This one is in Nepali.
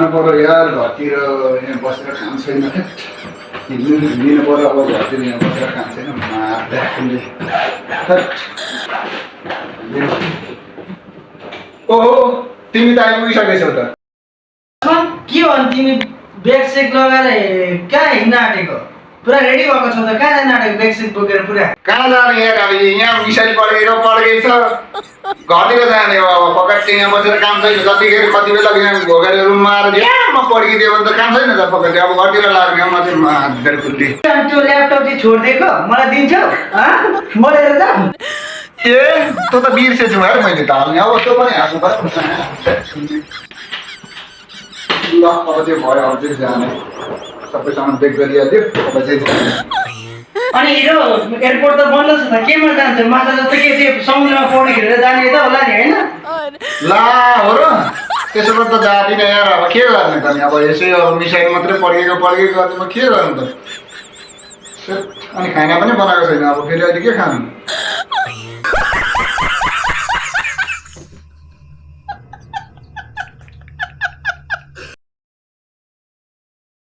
जानु पर्यो यार घरतिर यहाँ बसेर काम छैन लिनु पर्यो अब घरतिर यहाँ बसेर काम छैन ओहो तिमी त आइपुगिसकेछौ त के भन् तिमी ब्याग सेक लगाएर कहाँ हिँड्न आँटेको पुरा रेडी भएको छौ त कहाँ जान आँटेको ब्याग सेक बोकेर पुरा कहाँ जाने यार अब यहाँ मिसाइल पड्केछ घरतिर जाने हो अब पकड यहाँ बसेर काम छैन जतिखेर कति बेला यहाँ घोकेर रुममा आएर ड्याममा पड्किदियो भने त काम छैन त पकड अब घरतिर लाग्ने म चाहिँ हातहरू खुल्टी त्यो ल्यापटप चाहिँ छोडिदिएको मलाई दिन्छौ मरेर जा ए तँ त बिर्सेछु है मैले त हाल्ने अब तँ पनि हाल्नु पर्यो ल अब चाहिँ भयो अब चाहिँ जाने सबैसँग बेक गरिहाल्यो अब चाहिँ जाने अनि हिरो एयरपोर्ट त बन्द छ त केमा जान्छ माछा जस्तो के त्यो समुद्रमा पौडी खेलेर जाने त होला नि होइन ला हो र त्यसो त जाँदिनँ यार अब के गर्ने त नि अब यसै अब मिसाइल मात्रै पड्केको अन्त म के गर्नु त अनि खाना पनि बनाएको छैन अब फेरि अहिले के खानु